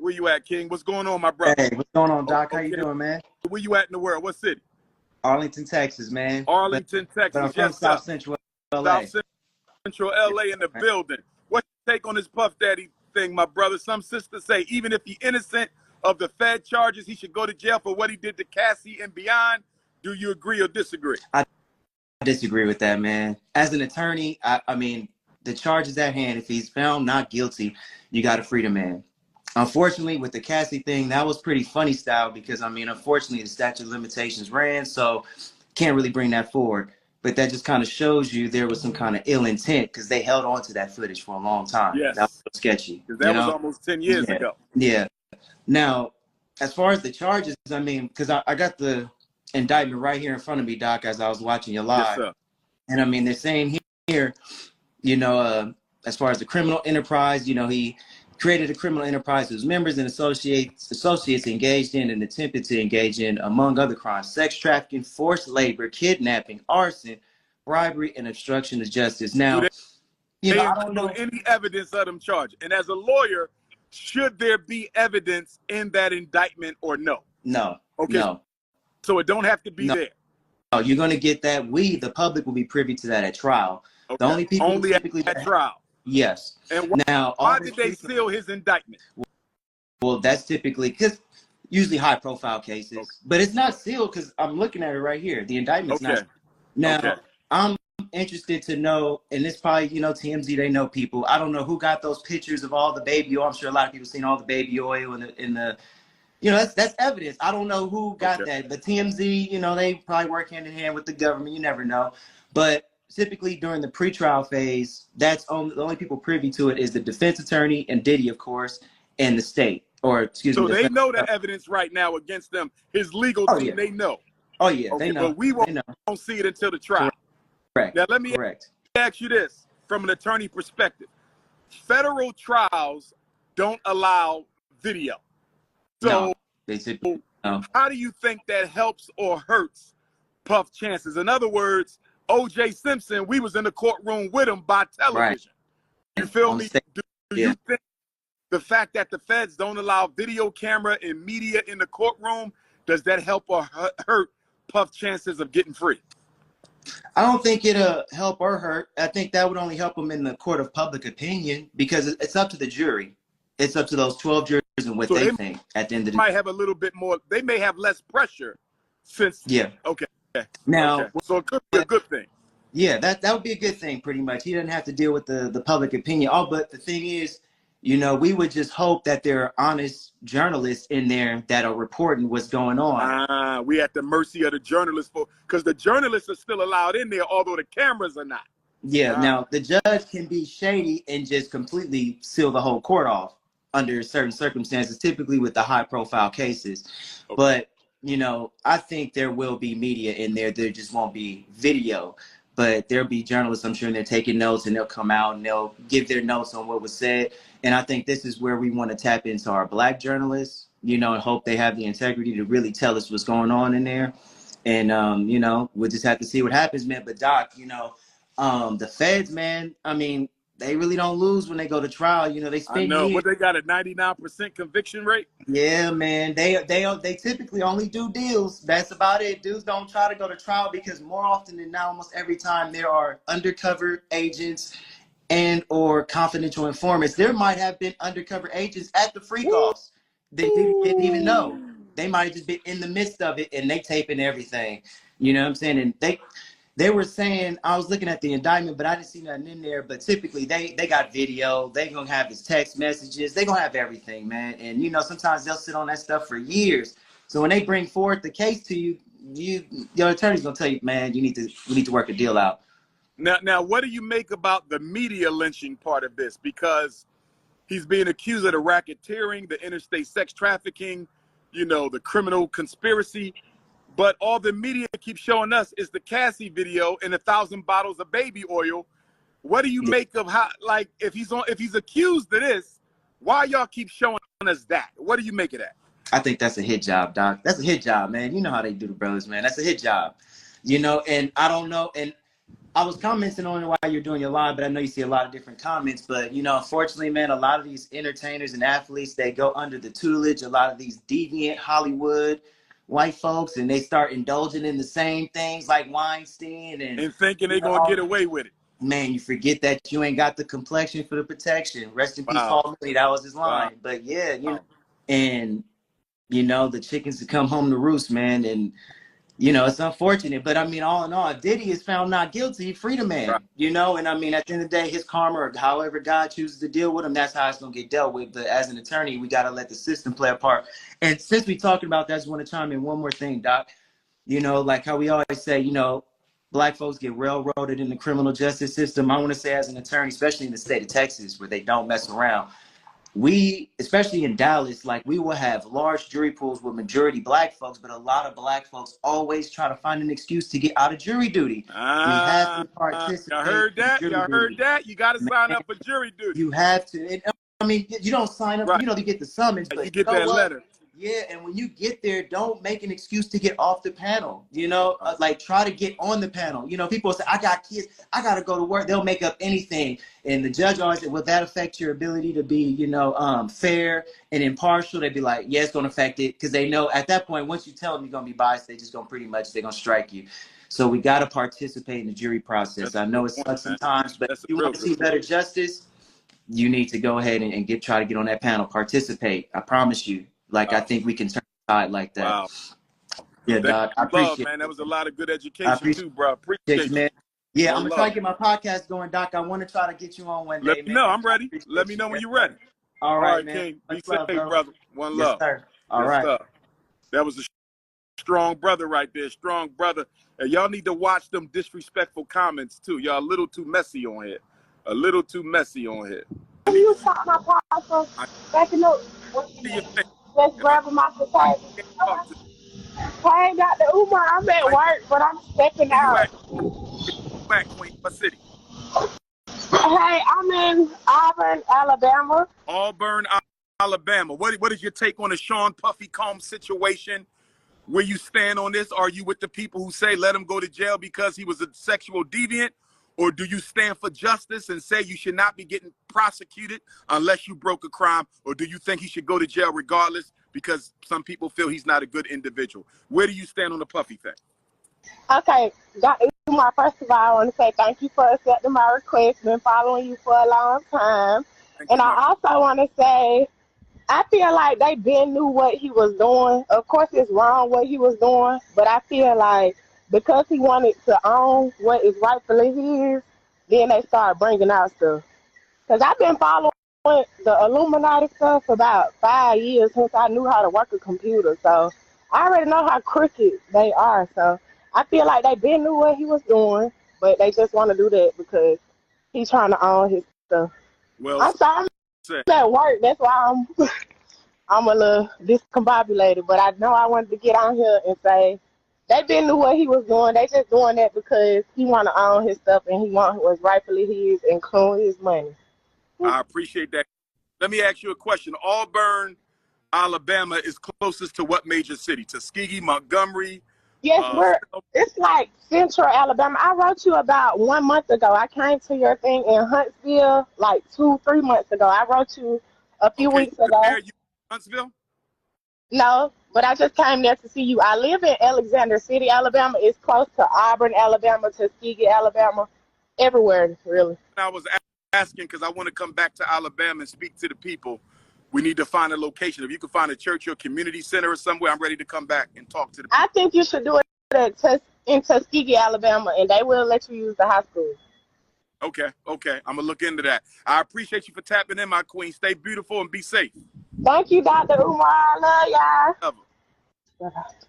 Where you at, King? What's going on, my brother? Hey, what's going on, Doc? How Okay. you doing, man? Where you at in the world? What city? Arlington, Texas, man. Arlington, But Texas. I'm from Yes, South sir. Central LA. South Central LA in the building. What's your take on this Puff Daddy thing, my brother? Some sisters say even if he's innocent of the Fed charges, he should go to jail for what he did to Cassie and beyond. Do you agree or disagree? I disagree with that, man. As an attorney, I mean, the charges at hand, if he's found not guilty, you got to free the man. Unfortunately, with the Cassie thing, that was pretty funny style because, I mean, unfortunately, the statute of limitations ran, so can't really bring that forward. But that just kind of shows you there was some kind of ill intent because they held on to that footage for a long time. Yes. That was sketchy. Because that was almost 10 years ago. Yeah. Now, as far as the charges, I mean, because I got the indictment right here in front of me, Doc, as I was watching you live. Yes, sir. And I mean, they're saying here, as far as the criminal enterprise, he created a criminal enterprise whose members and associates engaged in and attempted to engage in, among other crimes, sex trafficking, forced labor, kidnapping, arson, bribery, and obstruction of justice. Now, I don't know any evidence of them charges. And as a lawyer, should there be evidence in that indictment or no? No. Okay. No. So it don't have to be there. No, you're going to get that. The public, will be privy to that at trial. Okay. The only people only typically at trial. Yes. And why did they seal his indictment? Well, that's typically because usually high profile cases, but it's not sealed because I'm looking at it right here. The indictment's not. Now, I'm interested to know, and it's probably, TMZ, they know people. I don't know who got those pictures of all the baby oil. I'm sure a lot of people seen all the baby oil in the that's evidence. I don't know who got that, but TMZ, they probably work hand in hand with the government. You never know. But typically during the pretrial phase, the only people privy to it is the defense attorney and Diddy, of course, and the state, or excuse me. So they know the evidence right now against them. His legal team, they know. Oh yeah, they know. But we won't see it until the trial. Correct. Now let me ask you this from an attorney perspective. Federal trials don't allow video. So how do you think that helps or hurts Puff's chances? In other words, O.J. Simpson, we was in the courtroom with him by television. You feel me? Do you think the fact that the feds don't allow video camera and media in the courtroom, does that help or hurt Puff's chances of getting free? I don't think it'll help or hurt. I think that would only help him in the court of public opinion because it's up to the jury. It's up to those 12 jurors and what they think at the end of the day. Might have a little bit more. They may have less pressure since. Okay. Now, so it could be a good thing. Yeah, that would be a good thing, pretty much. He doesn't have to deal with the public opinion. But the thing is, we would just hope that there are honest journalists in there that are reporting what's going on. We at the mercy of the journalists, because the journalists are still allowed in there, although the cameras are not. Yeah, now the judge can be shady and just completely seal the whole court off under certain circumstances, typically with the high-profile cases. But, I think there will be media in there. There just won't be video. But there'll be journalists, I'm sure, and they're taking notes, and they'll come out and they'll give their notes on what was said. And I think this is where we want to tap into our Black journalists, and hope they have the integrity to really tell us what's going on in there. And, we'll just have to see what happens, man. But, Doc, the feds, man, I mean, they really don't lose when they go to trial. They spend years. But they got a 99% conviction rate. Yeah, man. They typically only do deals. That's about it. Dudes don't try to go to trial because more often than not, almost every time there are undercover agents and or confidential informants. There might have been undercover agents at the freak offs. They didn't even know. They might have just been in the midst of it and they taping everything. You know what I'm saying? And they were saying, I was looking at the indictment, but I didn't see nothing in there. But typically, they got video. They going to have his text messages. They going to have everything, man. And, sometimes they'll sit on that stuff for years. So when they bring forward the case to you, your attorney's going to tell you, man, we need to work a deal out. Now, what do you make about the media lynching part of this? Because he's being accused of the racketeering, the interstate sex trafficking, the criminal conspiracy. But all the media keeps showing us is the Cassie video and 1,000 bottles of baby oil. What do you make of how, if he's accused of this, why y'all keep showing us that? What do you make of that? I think that's a hit job, Doc. That's a hit job, man. You know how they do the brothers, man. That's a hit job. And I don't know. And I was commenting on it while you're doing your live, but I know you see a lot of different comments. But, you know, unfortunately, man, a lot of these entertainers and athletes, they go under the tutelage, a lot of these deviant Hollywood white folks, and they start indulging in the same things like Weinstein and thinking they're going to get away with it. Man, you forget that you ain't got the complexion for the protection. Rest in peace, Paul Mooney. That was his line. But yeah, you know, and you know, the chickens to come home to roost, man. And you know, it's unfortunate, but I mean, all in all, if Diddy is found not guilty, free the man, you know? And I mean, at the end of the day, his karma, or however God chooses to deal with him, that's how it's going to get dealt with. But as an attorney, we got to let the system play a part. And since we talking about that, I just want to chime in one more thing, Doc. You know, like how we always say, you know, Black folks get railroaded in the criminal justice system. I want to say as an attorney, especially in the state of Texas, where they don't mess around, we, especially in Dallas, like we will have large jury pools with majority Black folks, but a lot of Black folks always try to find an excuse to get out of jury duty. You have to participate. Y'all heard that? Y'all heard that? You got to sign up for jury duty. You have to. And, I mean, you don't sign up, you know, you get the summons, but you get that letter. Yeah, and when you get there, don't make an excuse to get off the panel. You know, like try to get on the panel. You know, people say, I got kids, I got to go to work. They'll make up anything. And the judge always said, will that affect your ability to be, you know, fair and impartial? They'd be like, yeah, it's going to affect it. Because they know at that point, once you tell them you're going to be biased, they just going to they're going to strike you. So we got to participate in the jury process. I know it sucks sometimes, but if you want to see better justice, you need to go ahead and try to get on that panel, participate. I promise you. Like, I think we can turn the tide like that. Wow. Yeah, Doc, I appreciate it. Man, that was a lot of good education too, bro. Appreciate you, man. Yeah, I'm going to try to get my podcast going, Doc. I want to try to get you on one day, Let me know. I'm ready. Let me know when you're ready. All right, man. King. Be safe, brother. One yes, love. Sir. All right. That was a strong brother right there. Strong brother. And y'all need to watch them disrespectful comments too. Y'all a little too messy on here. A little too messy on here. You saw my podcast backing up. Just grabbing my potato. Hey, Dr. Umar, I'm at work, but I'm stepping out. What city? Hey, I'm in Auburn, Alabama. Auburn, Alabama. What is your take on the Sean Puffy Combs situation? Where you stand on this? Are you with the people who say let him go to jail because he was a sexual deviant? Or do you stand for justice and say you should not be getting prosecuted unless you broke a crime? Or do you think he should go to jail regardless because some people feel he's not a good individual? Where do you stand on the Puffy thing? Okay, Dr. Umar, first of all, I want to say thank you for accepting my request. Been following you for a long time. And I also want to say, I feel like they been knew what he was doing. Of course, it's wrong what he was doing, but I feel like because he wanted to own what is rightfully his, then they started bringing out stuff. Because I've been following the Illuminati stuff for about 5 years since I knew how to work a computer. So I already know how crooked they are. So I feel like they been knew what he was doing, but they just want to do that because he's trying to own his stuff. Well, I'm sorry, I'm at work. That's why I'm a little discombobulated. But I know I wanted to get on here and say, they been knew what he was doing. They just doing that because he want to own his stuff and he want what's rightfully his, including his money. I appreciate that. Let me ask you a question. Auburn, Alabama is closest to what major city? Tuskegee, Montgomery? Yes, it's like central Alabama. I wrote you about 1 month ago. I came to your thing in Huntsville like 2-3 months ago. I wrote you a few weeks ago. You in Huntsville? No, but I just came there to see you. I live in Alexander City, Alabama. It's close to Auburn, Alabama, Tuskegee, Alabama, everywhere, really. I was asking because I want to come back to Alabama and speak to the people. We need to find a location. If you can find a church or community center or somewhere, I'm ready to come back and talk to the people. I think you should do it in Tuskegee, Alabama, and they will let you use the high school. Okay. I'm going to look into that. I appreciate you for tapping in, my queen. Stay beautiful and be safe. Thank you, Dr. Umar. I love y'all. Bye-bye.